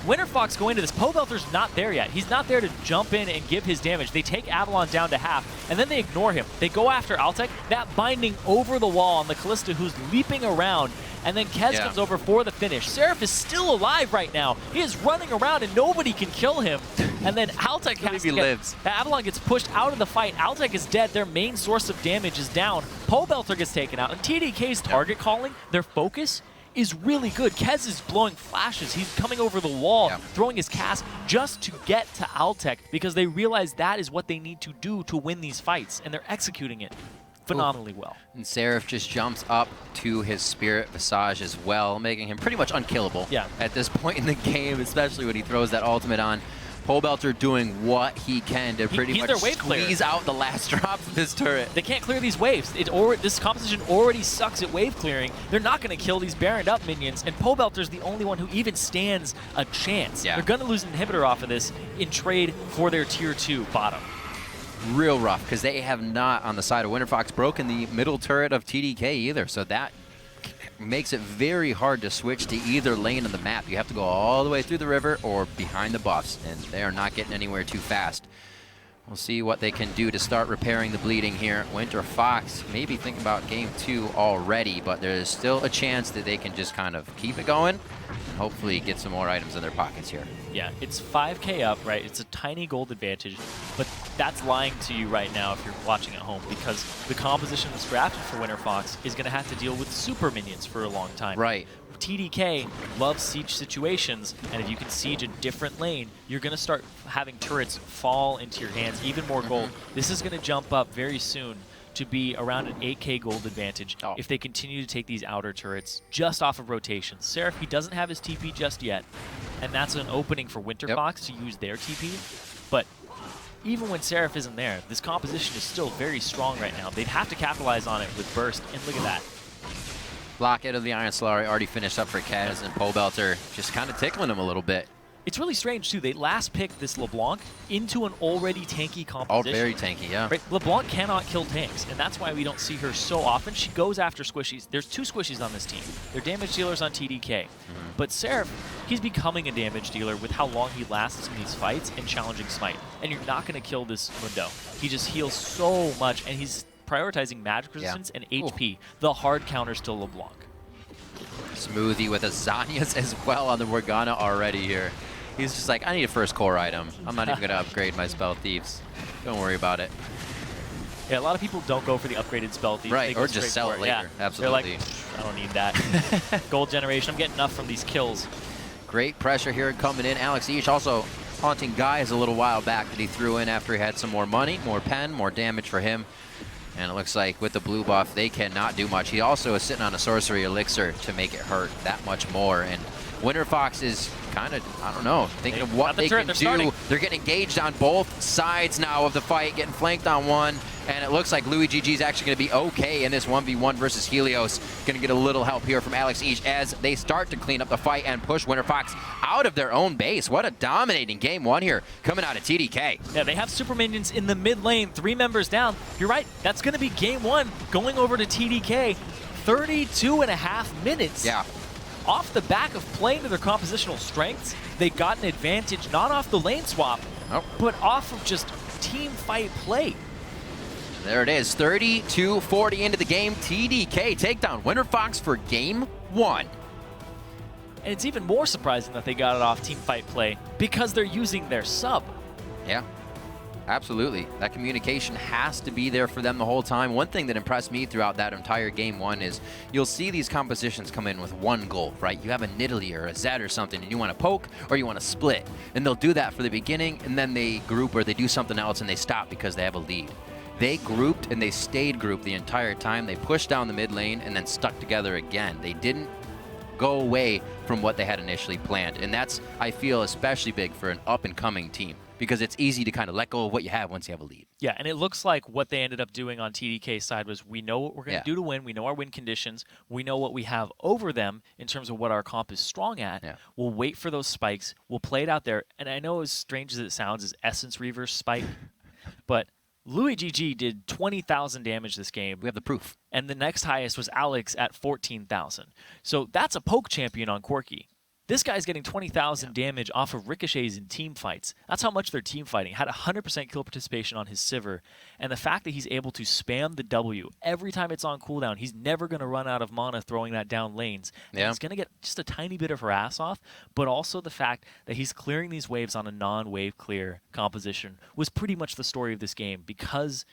Winterfox going to this. Pobelter's not there yet. He's not there to jump in and give his damage. They take Avalon down to half, and then they ignore him. They go after Altec. That binding over the wall on the Callista, who's leaping around, and then Kez comes over for the finish. Seraph is still alive right now. He is running around, and nobody can kill him. And then Altec has to lives. Avalon gets pushed out of the fight. Altec is dead. Their main source of damage is down. Pobelter gets taken out. And TDK's target calling, their focus, is really good. Kez is blowing flashes. He's coming over the wall, throwing his cast just to get to Altec because they realize that is what they need to do to win these fights, and they're executing it phenomenally well. And Seraph just jumps up to his Spirit Visage as well, making him pretty much unkillable at this point in the game, especially when he throws that ultimate on. Pobelter doing what he can to pretty much squeeze out the last drop of this turret. They can't clear these waves. This composition already sucks at wave clearing. They're not going to kill these Baroned up minions, and Pobelter's the only one who even stands a chance. They're going to lose an inhibitor off of this in trade for their tier 2 bottom. Real rough, because they have not, on the side of Winterfox, broken the middle turret of TDK either, so that makes it very hard to switch to either lane of the map. You have to go all the way through the river or behind the buffs, and they are not getting anywhere too fast. We'll see what they can do to start repairing the bleeding here. Winterfox maybe think about game 2 already, but there's still a chance that they can just kind of keep it going and hopefully get some more items in their pockets here. Yeah, it's 5K up, right? It's a tiny gold advantage, but that's lying to you right now if you're watching at home, because the composition that's drafted for Winterfox is going to have to deal with super minions for a long time. Right. TDK loves siege situations, and if you can siege a different lane, you're going to start having turrets fall into your hands, even more gold. This is going to jump up very soon to be around an 8K gold advantage if they continue to take these outer turrets just off of rotations. Seraph, he doesn't have his TP just yet, and that's an opening for Winterfox to use their TP, but even when Seraph isn't there, this composition is still very strong right now. They'd have to capitalize on it with Burst, and look at that. Block out of the Iron Solari already finished up for Kez, and Pobelter just kind of tickling him a little bit. It's really strange, too. They last picked this LeBlanc into an already tanky composition. Oh, very tanky, yeah. Right? LeBlanc cannot kill tanks, and that's why we don't see her so often. She goes after squishies. There's 2 squishies on this team. They're damage dealers on TDK. But Seraph, he's becoming a damage dealer with how long he lasts in these fights and challenging Smite. And you're not going to kill this Mundo. He just heals so much, and he's prioritizing magic resistance and HP, the hard counters to LeBlanc. Smoothie with a Zanyas as well on the Morgana already here. He's just like, I need a first core item. I'm not even going to upgrade my Spell Thieves. Don't worry about it. Yeah, a lot of people don't go for the upgraded Spell Thieves. Right, or just sell it later. Yeah. Absolutely. They're like, I don't need that. Gold generation, I'm getting enough from these kills. Great pressure here coming in. Alex Ish also haunting guys a little while back that he threw in after he had some more money, more pen, more damage for him. And it looks like with the blue buff, they cannot do much. He also is sitting on a sorcery elixir to make it hurt that much more. And Winterfox is kind of, I don't know, thinking of what they can do. They're getting engaged on both sides now of the fight, getting flanked on one. And it looks like Louis GG is actually going to be okay in this 1v1 versus Helios. Going to get a little help here from Alex Ish as they start to clean up the fight and push Winterfox out of their own base. What a dominating game 1 here coming out of TDK. Yeah, they have super minions in the mid lane, 3 members down. You're right, that's going to be game 1 going over to TDK. 32.5 minutes. Yeah. Off the back of playing to their compositional strengths, they got an advantage not off the lane swap, but off of just team fight play. There it is, 32-40 into the game. TDK take down Winterfox for game 1. And it's even more surprising that they got it off team fight play because they're using their sub. Yeah, absolutely. That communication has to be there for them the whole time. One thing that impressed me throughout that entire game 1 is you'll see these compositions come in with one goal, right? You have a Nidalee or a Zed or something, and you want to poke or you want to split. And they'll do that for the beginning, and then they group or they do something else and they stop because they have a lead. They grouped and they stayed grouped the entire time. They pushed down the mid lane and then stuck together again. They didn't go away from what they had initially planned. And that's, I feel, especially big for an up-and-coming team because it's easy to kind of let go of what you have once you have a lead. Yeah, and it looks like what they ended up doing on TDK's side was we know what we're going to do to win. We know our win conditions. We know what we have over them in terms of what our comp is strong at. Yeah. We'll wait for those spikes. We'll play it out there. And I know as strange as it sounds, is Essence Reaver's spike, but Louis GG did 20,000 damage this game. We have the proof. And the next highest was Alex at 14,000. So that's a poke champion on Corki. This guy's getting 20,000 damage off of ricochets in team fights. That's how much they're team fighting. Had 100% kill participation on his Sivir. And the fact that he's able to spam the W every time it's on cooldown, he's never going to run out of mana throwing that down lanes. And he's going to get just a tiny bit of harass off, but also the fact that he's clearing these waves on a non-wave clear composition was pretty much the story of this game because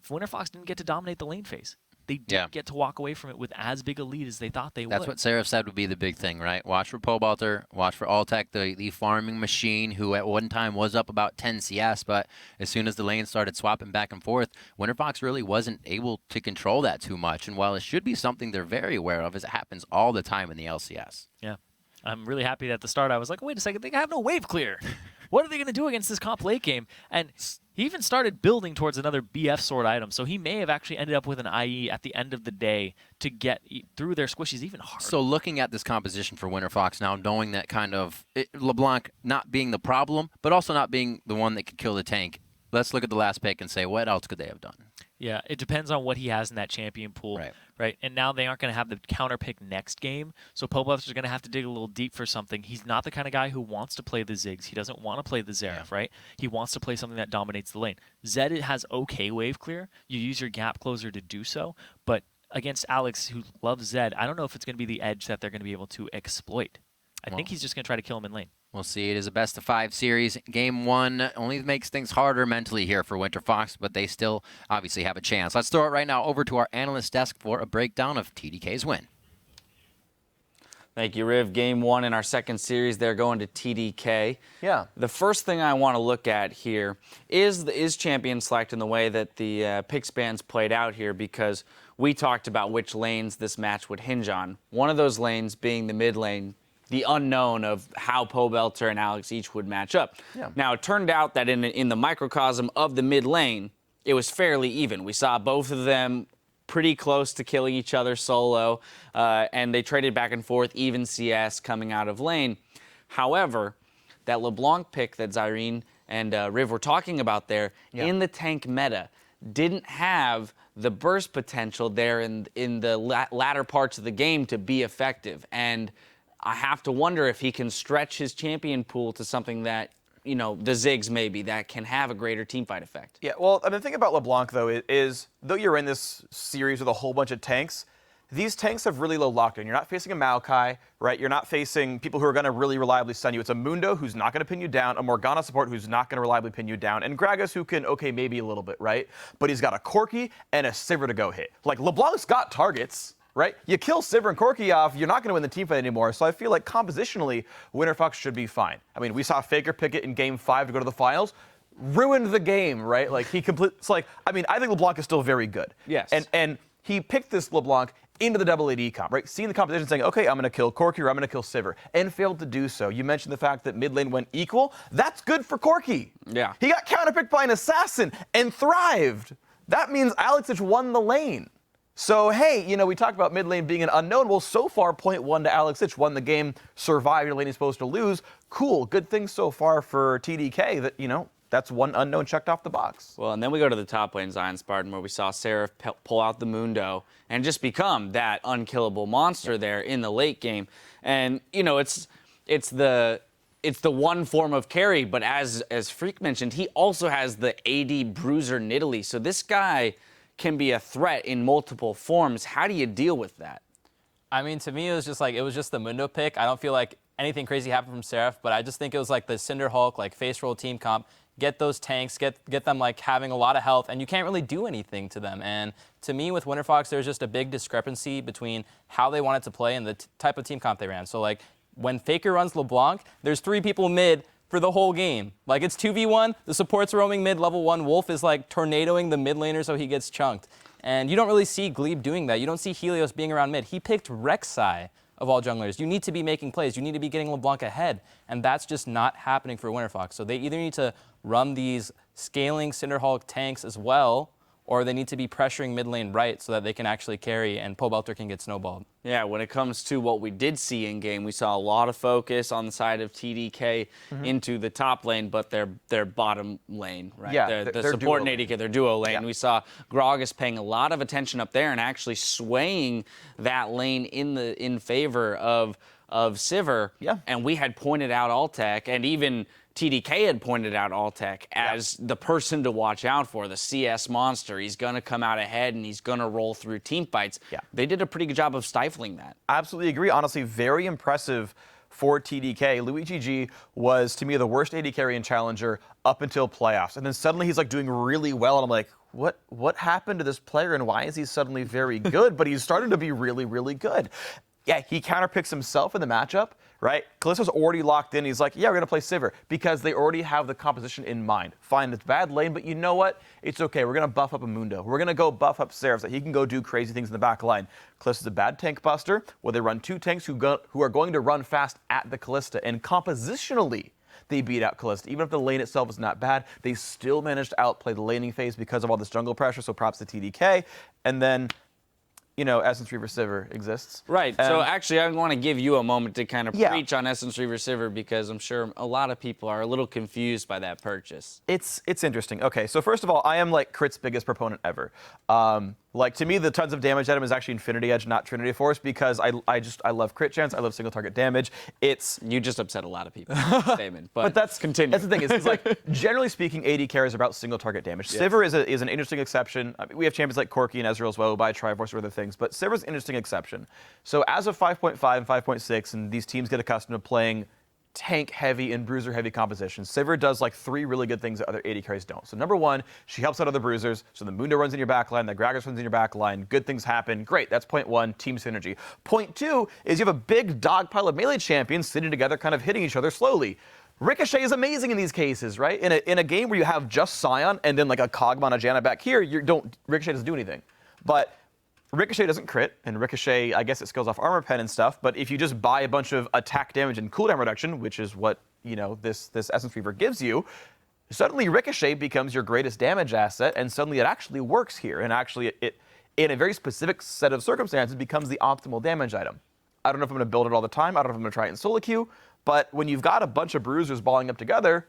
Winterfox didn't get to dominate the lane phase. They didn't get to walk away from it with as big a lead as they thought they would. That's what Seraph said would be the big thing, right? Watch for Pobalter, watch for Altec, the farming machine, who at one time was up about 10 CS, but as soon as the lane started swapping back and forth, Winterfox really wasn't able to control that too much. And while it should be something they're very aware of, as it happens all the time in the LCS. Yeah. I'm really happy that at the start I was like, wait a second, they have no wave clear. What are they going to do against this comp late game? And he even started building towards another BF sword item, so he may have actually ended up with an IE at the end of the day to get through their squishies even harder. So looking at this composition for Winterfox now, knowing that kind of LeBlanc not being the problem, but also not being the one that could kill the tank, let's look at the last pick and say, what else could they have done? Yeah, it depends on what he has in that champion pool, right? And now they aren't going to have the counter pick next game, so Pobuffs are going to have to dig a little deep for something. He's not the kind of guy who wants to play the Ziggs. He doesn't want to play the Xerath, right? He wants to play something that dominates the lane. Zed has okay wave clear. You use your gap closer to do so, but against Alex, who loves Zed, I don't know if it's going to be the edge that they're going to be able to exploit. I think he's just going to try to kill him in lane. We'll see. It is a best-of-5 series. Game 1 only makes things harder mentally here for Winterfox, but they still obviously have a chance. Let's throw it right now over to our analyst desk for a breakdown of TDK's win. Thank you, Riv. Game 1 in our second series, they're going to TDK. Yeah. The first thing I want to look at here is champion select in the way that the pick spans played out here, because we talked about which lanes this match would hinge on. One of those lanes being the mid lane, the unknown of how Pobelter and Alex each would match up. Yeah. Now, it turned out that in the microcosm of the mid lane, it was fairly even. We saw both of them pretty close to killing each other solo, and they traded back and forth, even CS coming out of lane. However, that LeBlanc pick that Zyrene and Riv were talking about there in the tank meta didn't have the burst potential there in the latter parts of the game to be effective. And I have to wonder if he can stretch his champion pool to something that, you know, the Ziggs maybe, that can have a greater teamfight effect. Yeah, well, I mean, the thing about LeBlanc, though, is though you're in this series with a whole bunch of tanks, these tanks have really low lockdown. You're not facing a Maokai, right? You're not facing people who are going to really reliably stun you. It's a Mundo who's not going to pin you down, a Morgana support who's not going to reliably pin you down, and Gragas who can, okay, maybe a little bit, right? But he's got a Corki and a Sivir to go hit. Like, LeBlanc's got targets, right? You kill Sivir and Corki off, you're not going to win the teamfight anymore. So I feel like compositionally, Winterfox should be fine. I mean, we saw Faker pick it in Game 5 to go to the finals. Ruined the game, right? Like, it's like, I mean, I think LeBlanc is still very good. Yes. And he picked this LeBlanc into the double AD comp, right? Seeing the competition saying, okay, I'm going to kill Corki or I'm going to kill Sivir, and failed to do so. You mentioned the fact that mid lane went equal. That's good for Corki. Yeah. He got counterpicked by an assassin and thrived. That means Alexich won the lane. So, hey, you know, we talked about mid lane being an unknown. Well, so far, 0.1 to Alexich, won the game, survived your lane he's supposed to lose. Cool, good things so far for TDK that, you know, that's one unknown checked off the box. Well, and then we go to the top lane, Zion Spartan, where we saw Seraph pull out the Mundo and just become that unkillable monster there in the late game. And, you know, it's the it's the one form of carry, but as Freak mentioned, he also has the AD Bruiser Nidalee. So this guy can be a threat in multiple forms. How do you deal with that? I mean, to me, it was just the Mundo pick. I don't feel like anything crazy happened from Seraph, but I just think it was like the Cinder Hulk, like face roll team comp. Get those tanks, get them like having a lot of health, and you can't really do anything to them. And to me, with Winterfox, there's just a big discrepancy between how they wanted to play and the type of team comp they ran. So like when Faker runs LeBlanc, there's 3 people mid for the whole game. Like it's 2v1, the support's roaming mid, level 1. Wolf is like tornadoing the mid laner so he gets chunked. And you don't really see Glebe doing that. You don't see Helios being around mid. He picked Rek'Sai of all junglers. You need to be making plays. You need to be getting LeBlanc ahead. And that's just not happening for Winterfox. So they either need to run these scaling Cinderhulk tanks as well, or they need to be pressuring mid lane right so that they can actually carry and Pobelter can get snowballed. Yeah, when it comes to what we did see in game, we saw a lot of focus on the side of TDK into the top lane, but their bottom lane, right? Yeah, the their support duo and ADK, their duo lane. Yeah. We saw Gragas paying a lot of attention up there and actually swaying that lane in favor of Sivir. Yeah. And we had pointed out Altec, and even TDK had pointed out Altec as the person to watch out for, the CS monster. He's going to come out ahead and he's going to roll through team fights. Yeah. They did a pretty good job of stifling that. Absolutely agree. Honestly, very impressive for TDK. Luigi G was, to me, the worst AD carry in Challenger up until playoffs. And then suddenly he's like doing really well. And I'm like, what happened to this player and why is he suddenly very good? But he's starting to be really, really good. Yeah, he counterpicks himself in the matchup, right? Callisto's already locked in. He's like, yeah, we're going to play Sivir because they already have the composition in mind. Fine, it's bad lane, but you know what? It's okay. We're going to buff up a Mundo. We're going to go buff up Seraph so he can go do crazy things in the back line. Callisto's a bad tank buster where they run 2 tanks who are going to run fast at the Callista. And compositionally, they beat out Callista. Even if the lane itself is not bad, they still managed to outplay the laning phase because of all this jungle pressure, so props to TDK. And then, you know, Essence Reaver Sivir exists. Right. So actually, I want to give you a moment to kind of Yeah. preach on Essence Reaver Sivir because I'm sure a lot of people are a little confused by that purchase. It's interesting. Okay, so first of all, I am like Crit's biggest proponent ever. Like to me, the tons of damage item is actually Infinity Edge, not Trinity Force, because I love crit chance. I love single target damage. You just upset a lot of people with that statement, but that's continue. That's the thing. It's like generally speaking, AD cares about single target damage. Sivir is an interesting exception. I mean, we have champions like Corki and Ezreal as well, who buy Triforce or other things, but Sivir's an interesting exception. So as of 5.5 and 5.6, and these teams get accustomed to playing tank-heavy and bruiser-heavy compositions, Sivir does like 3 really good things that other AD carries don't. So number 1, she helps out other bruisers. So the Mundo runs in your backline, the Gragas runs in your backline, good things happen. Great, that's point 1, team synergy. Point 2 is you have a big dog pile of melee champions sitting together, kind of hitting each other slowly. Ricochet is amazing in these cases, right? In a game where you have just Sion and then like a Kog'Maw and a Janna back here, Ricochet doesn't do anything. But Ricochet doesn't crit, and Ricochet, I guess it scales off armor pen and stuff, but if you just buy a bunch of attack damage and cooldown reduction, which is what, you know, this Essence Reaver gives you, suddenly Ricochet becomes your greatest damage asset, and suddenly it actually works here, and actually it in a very specific set of circumstances, becomes the optimal damage item. I don't know if I'm going to build it all the time, I don't know if I'm going to try it in solo queue, but when you've got a bunch of bruisers balling up together,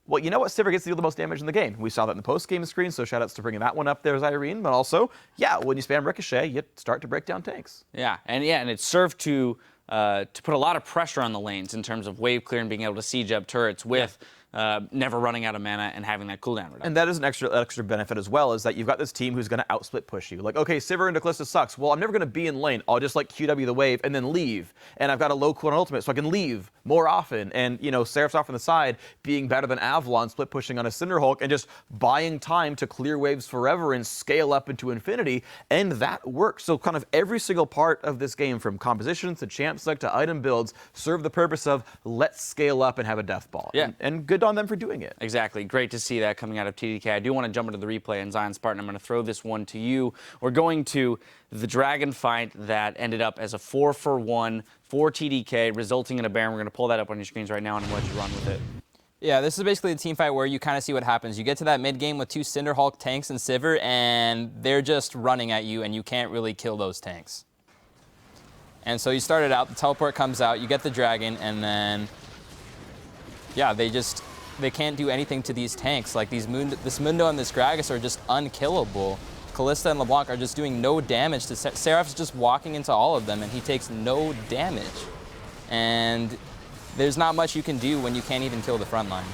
well, you know what? Sivir gets to deal the most damage in the game. We saw that in the post-game screen, so shout-outs to bringing that one up there as Irene. But also, yeah, when you spam Ricochet, you start to break down tanks. Yeah, and it served to put a lot of pressure on the lanes in terms of wave clear and being able to siege up turrets with never running out of mana and having that cooldown reduction. And that is an extra benefit as well, is that you've got this team who's going to outsplit push you. Like, okay, Sivir into Calista sucks. Well, I'm never going to be in lane. I'll just like QW the wave and then leave. And I've got a low cooldown ultimate, so I can leave more often. And, you know, Seraph's off on the side being better than Avalon, split pushing on a Cinderhulk and just buying time to clear waves forever and scale up into infinity. And that works. So kind of every single part of this game, from compositions to champ select to item builds, serve the purpose of let's scale up and have a death ball. Yeah. And good on them for doing it. Exactly. Great to see that coming out of TDK. I do want to jump into the replay and Zion Spartan. I'm going to throw this one to you. We're going to the Dragon fight that ended up as a 4-for-1 for TDK, resulting in a Baron. We're going to pull that up on your screens right now, and I'm going to let you run with it. Yeah, this is basically a team fight where you kind of see what happens. You get to that mid game with 2 Cinderhulk tanks and Sivir, and they're just running at you, and you can't really kill those tanks. And so you start it out, the teleport comes out, you get the Dragon, and then, yeah, they can't do anything to these tanks. Like this Mundo and this Gragas are just unkillable. Kalista and LeBlanc are just doing no damage to Seraph's just walking into all of them, and he takes no damage. And there's not much you can do when you can't even kill the front line.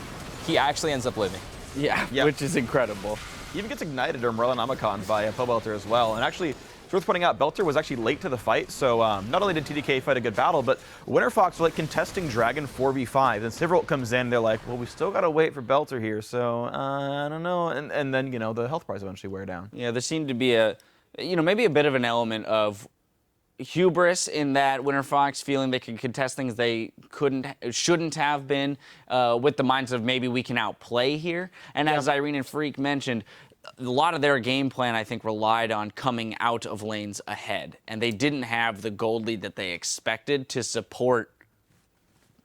He actually ends up living. Yeah, which is incredible. He even gets ignited or umbrella Namacon by Belter as well. And actually, it's worth pointing out, Belter was actually late to the fight, so not only did TDK fight a good battle, but Winterfox were like contesting Dragon 4v5. Then Sivralt comes in, they're like, well, we still gotta wait for Belter here, so I don't know. And then, you know, the health bars eventually wear down. Yeah, there seemed to be a, you know, maybe a bit of an element of hubris in that Winterfox feeling they could contest things they shouldn't have been, with the mindset of maybe we can outplay here. And as Irene and Freak mentioned, a lot of their game plan, I think, relied on coming out of lanes ahead. And they didn't have the gold lead that they expected to support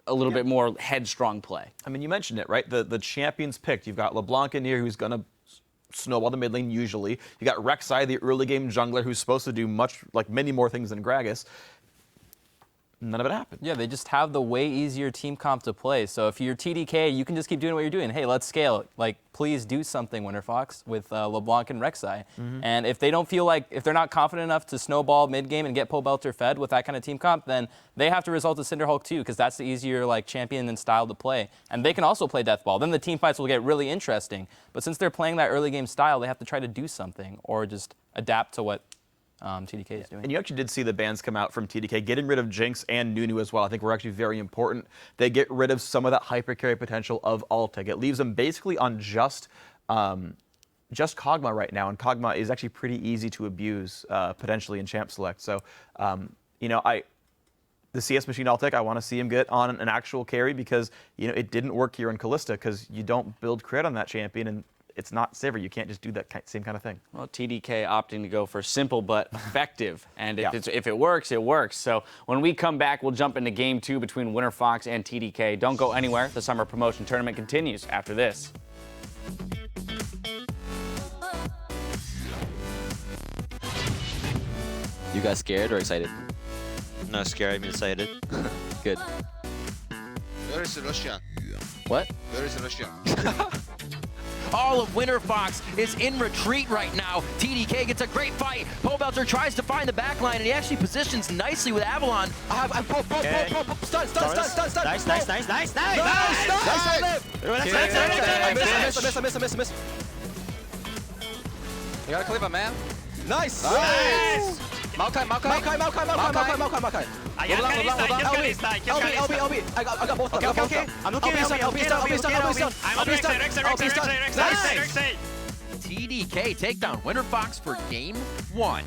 a little bit more headstrong play. I mean, you mentioned it, right? The champions picked. You've got LeBlanc in here who's gonna snowball the mid lane usually. You got Rek'Sai, the early game jungler, who's supposed to do many more things than Gragas. None of it happened. Yeah, they just have the way easier team comp to play. So if you're TDK, you can just keep doing what you're doing. Hey, let's scale. Like, please do something, Winterfox, with LeBlanc and Rek'Sai. And if they don't feel like, if they're not confident enough to snowball mid game and get Belter fed with that kind of team comp, then they have to result to Cinderhulk too, because that's the easier like champion and style to play. And they can also play Deathball. Then the team fights will get really interesting. But since they're playing that early game style, they have to try to do something or just adapt to what TDK is doing. And you actually did see the bans come out from TDK, getting rid of Jinx and Nunu as well. I think were actually very important. They get rid of some of that hyper carry potential of Altec. It leaves them basically on just Kog'Maw right now, and Kog'Maw is actually pretty easy to abuse potentially in Champ Select. So, you know, the CS Machine Altec, I want to see him get on an actual carry because, you know, it didn't work here in Kalista because you don't build crit on that champion, and it's not Sivir. You can't just do that same kind of thing. Well, TDK opting to go for simple but effective. And if it works, it works. So when we come back, we'll jump into game 2 between Winterfox and TDK. Don't go anywhere. The summer promotion tournament continues after this. You guys scared or excited? Not scared, I'm excited. Good. Where is Russian? What? Where is Russian? All of Winterfox is in retreat right now. TDK gets a great fight. Belter tries to find the backline, and he actually positions nicely with Avalon. Stun. Nice. Miss. You gotta clip him, man. Nice. Maokai. LB. I got both. Okay. I'm looking at TDK take down Winterfox for game 1.